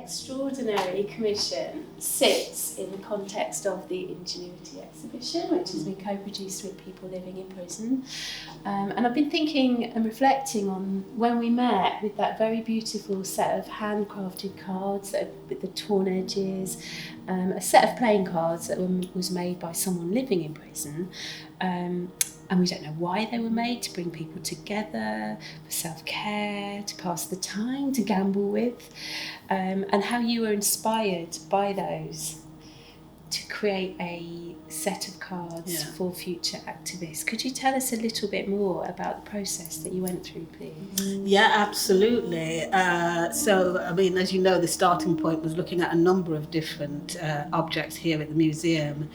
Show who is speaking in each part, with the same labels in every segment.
Speaker 1: extraordinary commission sits in the context of the Ingenuity exhibition, which has been co-produced with people living in prison. And I've been thinking and reflecting on when we met with that very beautiful set of handcrafted cards with the torn edges, a set of playing cards that was made by someone living in prison. And we don't know why they were made, to bring people together, for self-care, to pass the time, to gamble with, and how you were inspired by those to create a set of cards for future activists. Could you tell us a little bit more about the process that you went through, please?
Speaker 2: Yeah, absolutely. So, I mean, as you know, the starting point was looking at a number of different objects here at the museum.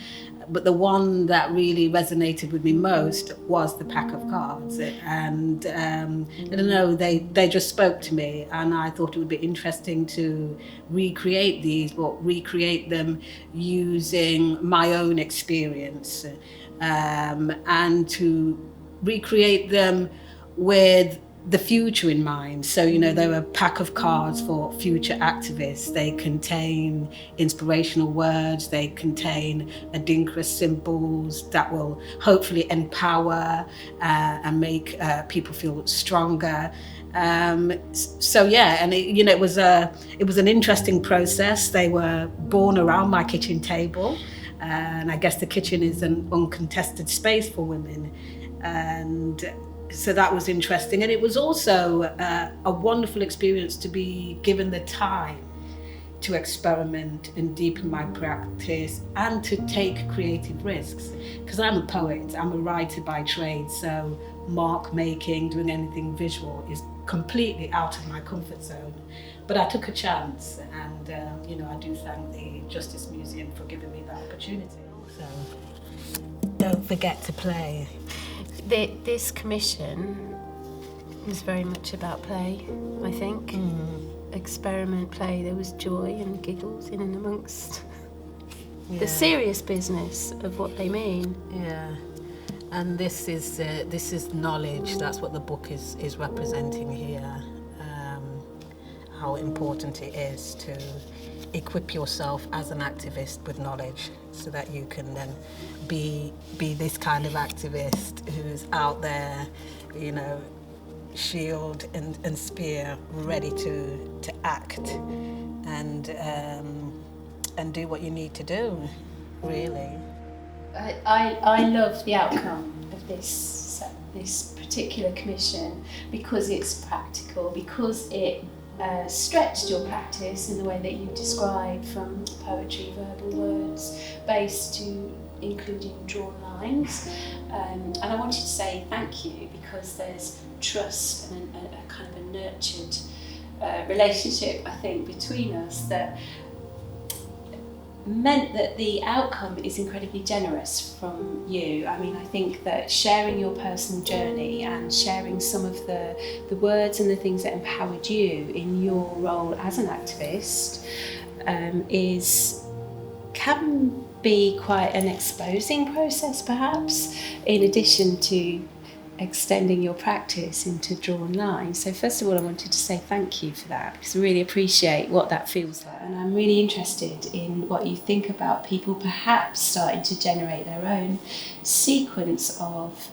Speaker 2: But the one that really resonated with me most was the pack of cards. And I don't know, they just spoke to me, and I thought it would be interesting to recreate these, but recreate them using my own experience, and to recreate them with the future in mind. So, you know, they're a pack of cards for future activists. They contain inspirational words, they contain adinkra symbols that will hopefully empower and make people feel stronger. So yeah, and it was an interesting process. They were born around my kitchen table, and I guess the kitchen is an uncontested space for women, and so that was interesting. And it was also a wonderful experience to be given the time to experiment and deepen my practice and to take creative risks. Because I'm a poet, I'm a writer by trade, so mark making, doing anything visual is completely out of my comfort zone. But I took a chance, and I do thank the Justice Museum for giving me that opportunity. So don't forget to play.
Speaker 1: This commission was very much about play, I think. Experiment, play. There was joy and giggles in and amongst the serious business of what they mean.
Speaker 2: Yeah, and this is knowledge. That's what the book is representing here. How important it is to equip yourself as an activist with knowledge, so that you can then be this kind of activist who's out there, shield and spear, ready to act and do what you need to do, really.
Speaker 1: I love the outcome of this particular commission because it's practical, because it stretched your practice in the way that you described, from poetry, verbal words, based to including drawn lines. And I wanted to say thank you, because there's trust and a kind of a nurtured relationship, I think, between us that meant that the outcome is incredibly generous from you. I mean, I think that sharing your personal journey and sharing some of the words and the things that empowered you in your role as an activist can be quite an exposing process, perhaps, in addition to extending your practice into drawn lines. So first of all, I wanted to say thank you for that, because I really appreciate what that feels like. And I'm really interested in what you think about people perhaps starting to generate their own sequence of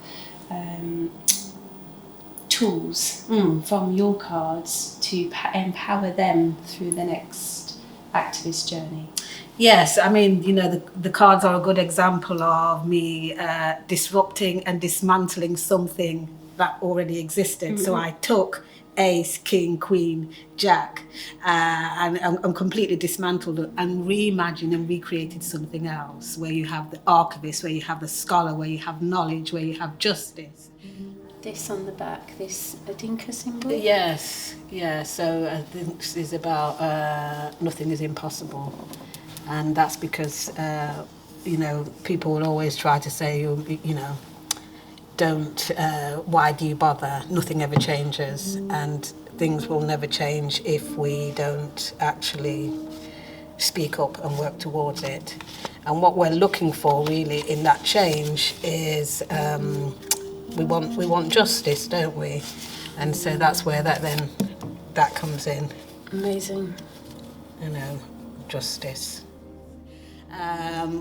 Speaker 1: tools from your cards to empower them through the next activist journey.
Speaker 2: Yes, I mean, the cards are a good example of me disrupting and dismantling something that already existed. Mm-hmm. So I took ace, king, queen, jack, and completely dismantled it and reimagined and recreated something else, where you have the archivist, where you have the scholar, where you have knowledge, where you have justice.
Speaker 1: This on the back, this adinka symbol?
Speaker 2: Yes, yeah. So I think this is about nothing is impossible. And that's because, people will always try to say, don't, why do you bother? Nothing ever changes, and things will never change if we don't actually speak up and work towards it. And what we're looking for really in that change is we want justice, don't we? And so that's where that comes in.
Speaker 1: Amazing.
Speaker 2: justice.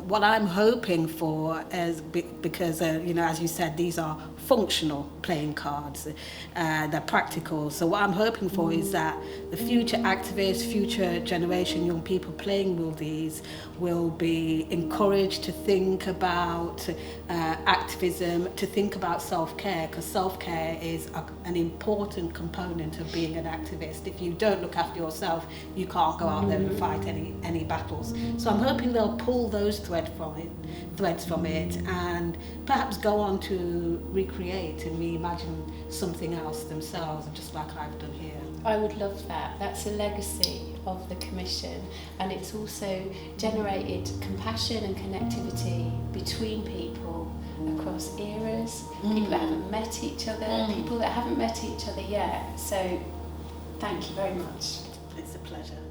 Speaker 2: What I'm hoping for is because as you said, these are functional playing cards, they're practical. So what I'm hoping for is that the future activists, future generation young people playing with these will be encouraged to think about activism, to think about self-care, because self-care is an important component of being an activist. If you don't look after yourself, you can't go out there and fight any battles. So I'm hoping they'll pull those threads from it and perhaps go on to recreate and reimagine something else themselves, just like I've done here.
Speaker 1: I would love that. That's a legacy of the Commission, and it's also generated compassion and connectivity between people across eras, people that haven't met each other, people that haven't met each other yet. So thank you very much.
Speaker 2: It's a pleasure.